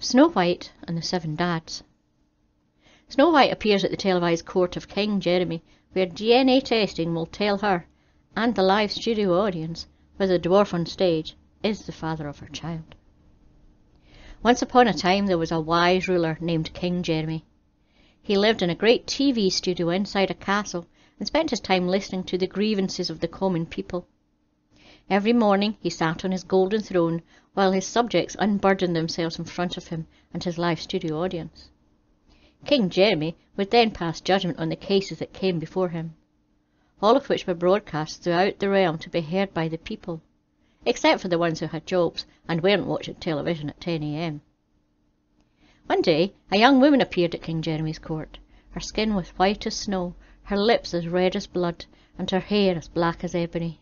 Snow White and the Seven Dads. Snow White appears at the televised court of King Jeremy, where DNA testing will tell her, and the live studio audience, whether the dwarf on stage is the father of her child. Once upon a time there was a wise ruler named King Jeremy. He lived in a great TV studio inside a castle and spent his time listening to the grievances of the common people. Every morning he sat on his golden throne while his subjects unburdened themselves in front of him and his live studio audience. King Jeremy would then pass judgment on the cases that came before him, all of which were broadcast throughout the realm to be heard by the people, except for the ones who had jobs and weren't watching television at 10 a.m. One day a young woman appeared at King Jeremy's court. Her skin was white as snow, her lips as red as blood, and her hair as black as ebony.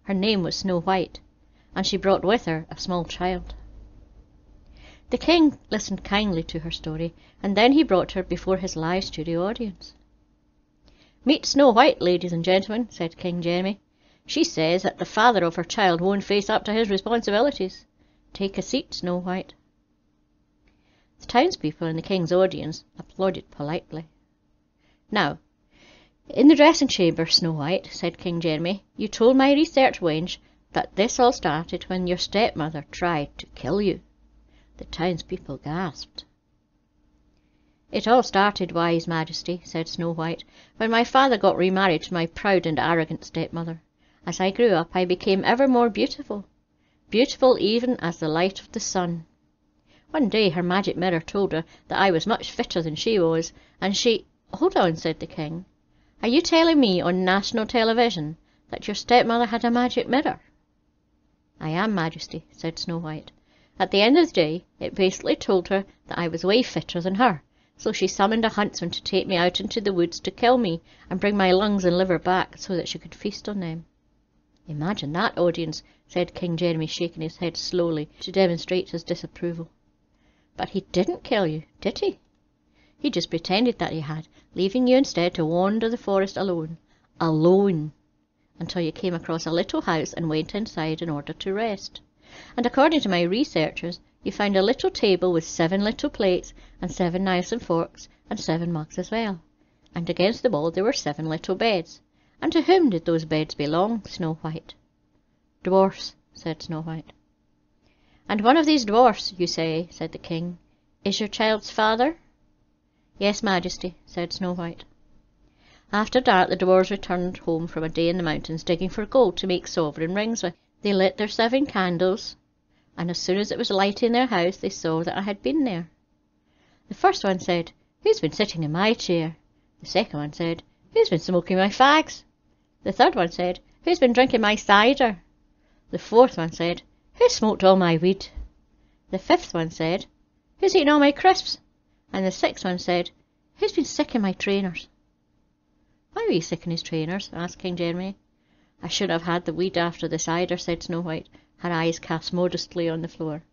Her name was Snow White, and she brought with her a small child. The king listened kindly to her story, and then he brought her before his live studio audience. "Meet Snow White, ladies and gentlemen," said King Jeremy. "She says that the father of her child won't face up to his responsibilities. Take a seat, Snow White." The townspeople in the king's audience applauded politely. "Now, in the dressing chamber, Snow White," said King Jeremy, "you told my research wench that this all started when your stepmother tried to kill you." The townspeople gasped. "It all started, wise Majesty," said Snow White, "when my father got remarried to my proud and arrogant stepmother. As I grew up, I became ever more beautiful, beautiful even as the light of the sun. One day her magic mirror told her that I was much fitter than she was, and she—" "Hold on," said the king. "Are you telling me on national television that your stepmother had a magic mirror?" "I am, Majesty," said Snow White. "At the end of the day, it basically told her that I was way fitter than her, so she summoned a huntsman to take me out into the woods to kill me and bring my lungs and liver back so that she could feast on them." "Imagine that audience," said King Jeremy, shaking his head slowly to demonstrate his disapproval. "But he didn't kill you, did he? He just pretended that he had, leaving you instead to wander the forest alone, until you came across a little house and went inside in order to rest. And according to my researchers, you found a little table with 7 little plates and 7 knives and forks and 7 mugs as well. And against the wall there were 7 little beds. And to whom did those beds belong, Snow White?" "Dwarfs," said Snow White. "And one of these dwarfs, you say," said the king, "is your child's father?" "Yes, Majesty," said Snow White. After dark the dwarfs returned home from a day in the mountains digging for gold to make sovereign rings with. They lit their 7 candles, and as soon as it was light in their house they saw that I had been there. The first one said, "Who's been sitting in my chair?" The second one said, "Who's been smoking my fags?" The third one said, "Who's been drinking my cider?" The fourth one said, "Who smoked all my weed?" The fifth one said, "Who's eaten all my crisps?" And the sixth one said, "Who's been sicking my trainers?" "Why were you sicking his trainers?" asked King Jeremy. "I shouldn't have had the weed after the cider," said Snow White, her eyes cast modestly on the floor.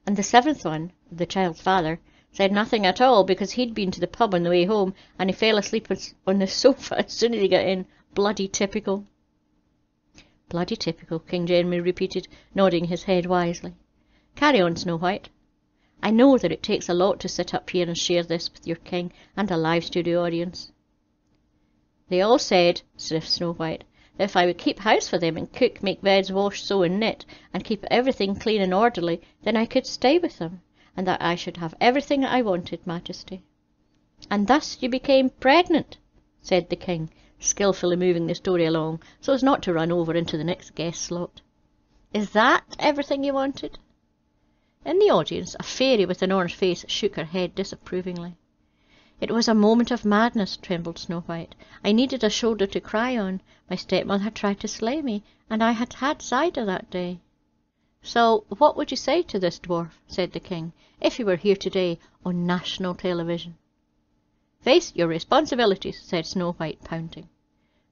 And the 7th one, the child's father, said nothing at all because he'd been to the pub on the way home and he fell asleep on the sofa as soon as he got in. Bloody typical. "Bloody typical," King Jeremy repeated, nodding his head wisely. "Carry on, Snow White. I know that it takes a lot to sit up here and share this with your king and a live studio audience." "They all said," sniffed Snow White, "that if I would keep house for them and cook, make beds, wash, sew and knit, and keep everything clean and orderly, then I could stay with them, and that I should have everything I wanted, Majesty." "And thus you became pregnant," said the king, skilfully moving the story along so as not to run over into the next guest slot. "Is that everything you wanted?" In the audience a fairy with an orange face shook her head disapprovingly. "It was a moment of madness," trembled Snow White. "I needed a shoulder to cry on. My stepmother had tried to slay me, and I had had cider that day." "So what would you say to this dwarf," said the king, "if he were here today on national television?" "Face your responsibilities," said Snow White, pouting.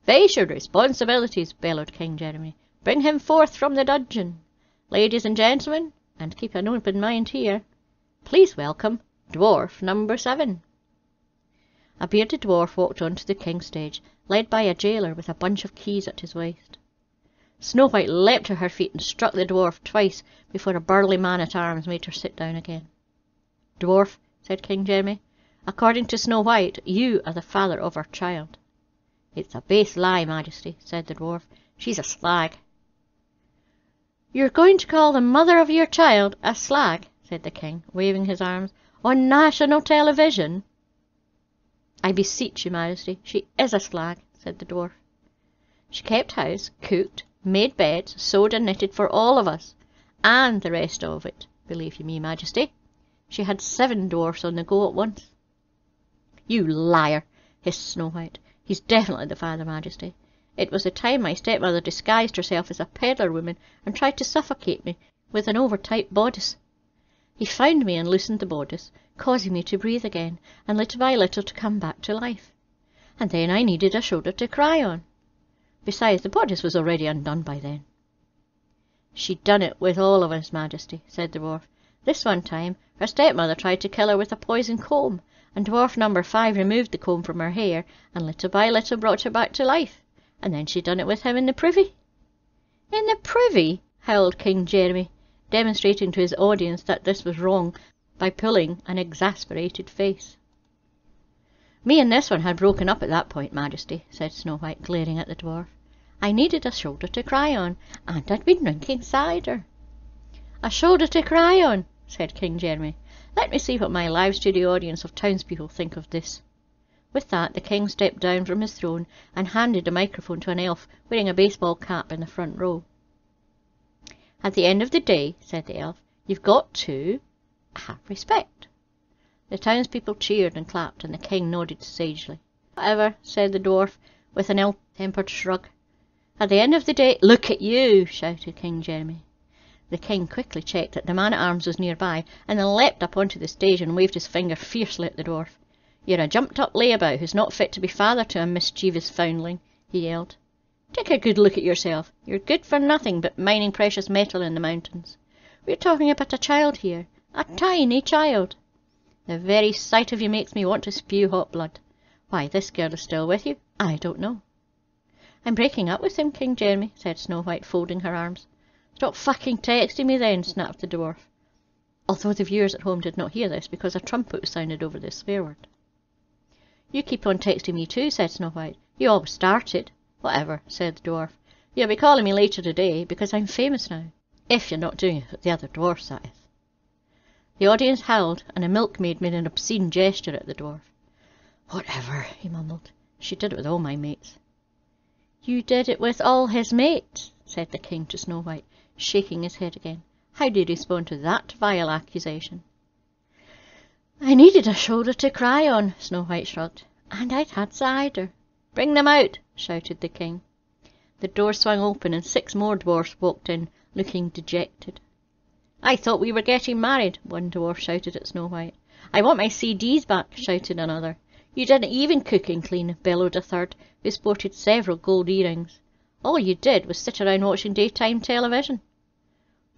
"Face your responsibilities," bellowed King Jeremy. "Bring him forth from the dungeon. Ladies and gentlemen, and keep an open mind here, please welcome Dwarf number 7. A bearded dwarf walked onto the king's stage, led by a jailer with a bunch of keys at his waist. Snow White leapt to her feet and struck the dwarf twice before a burly man-at-arms made her sit down again. Dwarf, said King Jeremy. According to Snow White, you are the father of our child. It's a base lie, Majesty, said the dwarf. She's a slag. You're going to call the mother of your child a slag, said the king, waving his arms, on national television? I beseech you, Majesty, she is a slag, said the dwarf. She kept house, cooked, made beds, sewed and knitted for all of us, and the rest of it, believe you me, Majesty. She had 7 dwarfs on the go at once. You liar, hissed Snow White. He's definitely the father, Majesty. It was the time my stepmother disguised herself as a peddler woman and tried to suffocate me with an over-tight bodice. He found me and loosened the bodice, causing me to breathe again, and little by little to come back to life. And then I needed a shoulder to cry on. Besides, the bodice was already undone by then. She'd done it with all of us, Majesty, said the dwarf. This one time, her stepmother tried to kill her with a poisoned comb, and dwarf number 5 removed the comb from her hair, and little by little brought her back to life. And then she'd done it with him in the privy. In the privy? Howled King Jeremy, demonstrating to his audience that this was wrong by pulling an exasperated face. Me and this one had broken up at that point, Majesty, said Snow White, glaring at the dwarf. I needed a shoulder to cry on, and I'd been drinking cider. A shoulder to cry on, said King Jeremy. Let me see what my live studio audience of townspeople think of this. With that, the king stepped down from his throne and handed a microphone to an elf wearing a baseball cap in the front row. At the end of the day, said the elf, you've got to have respect. The townspeople cheered and clapped, and the king nodded sagely. Whatever, said the dwarf, with an ill-tempered shrug. At the end of the day, look at you, shouted King Jeremy. The king quickly checked that the man-at-arms was nearby, and then leapt up onto the stage and waved his finger fiercely at the dwarf. You're a jumped-up layabout who's not fit to be father to a mischievous foundling, he yelled. Take a good look at yourself. You're good for nothing but mining precious metal in the mountains. We're talking about a child here, a tiny child. The very sight of you makes me want to spew hot blood. Why this girl is still with you, I don't know. I'm breaking up with him, King Jeremy, said Snow White, folding her arms. Stop fucking texting me then, snapped the dwarf. Although the viewers at home did not hear this because a trumpet was sounded over the swear word. You keep on texting me too, said Snow White. You always started. Whatever, said the dwarf. You'll be calling me later today because I'm famous now. If you're not doing it with the other dwarfs, that is. The audience howled, and a milkmaid made an obscene gesture at the dwarf. Whatever, he mumbled. She did it with all my mates. You did it with all his mates, said the king to Snow White, shaking his head again. How do you respond to that vile accusation? I needed a shoulder to cry on, Snow White shrugged, and I'd had cider. Bring them out, shouted the king. The door swung open, and 6 more dwarfs walked in, looking dejected. I thought we were getting married, one dwarf shouted at Snow White. I want my CDs back, shouted another. You didn't even cook and clean, bellowed a third, who sported several gold earrings. All you did was sit around watching daytime television.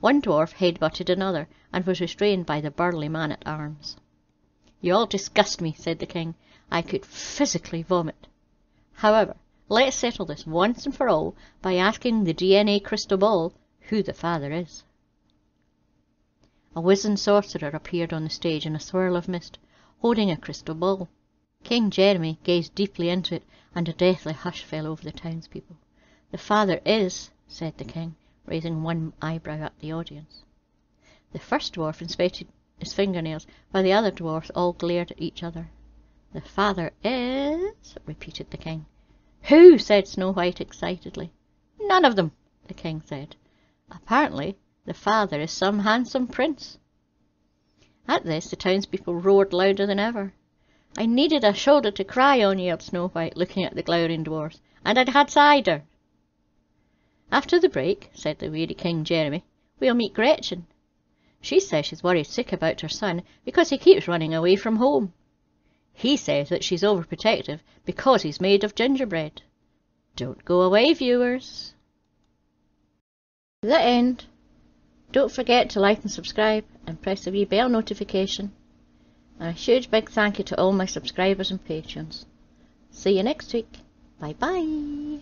One dwarf head-butted another, and was restrained by the burly man-at-arms. You all disgust me, said the king. I could physically vomit. However, let's settle this once and for all by asking the DNA crystal ball who the father is. A wizened sorcerer appeared on the stage in a swirl of mist, holding a crystal ball. King Jeremy gazed deeply into it, and a deathly hush fell over the townspeople. The father is, said the king, raising one eyebrow at the audience. The first dwarf inspected his fingernails, while the other dwarfs all glared at each other. The father is, repeated the king. Who? Said Snow White excitedly. None of them, the king said. Apparently, the father is some handsome prince. At this, the townspeople roared louder than ever. I needed a shoulder to cry on, yelled Snow White, looking at the glowering dwarfs, and I'd had cider. After the break, said the weary King Jeremy, we'll meet Gretchen. She says she's worried sick about her son because he keeps running away from home. He says that she's overprotective because he's made of gingerbread. Don't go away, viewers. The end. Don't forget to like and subscribe and press the wee bell notification. And a huge big thank you to all my subscribers and patrons. See you next week. Bye bye.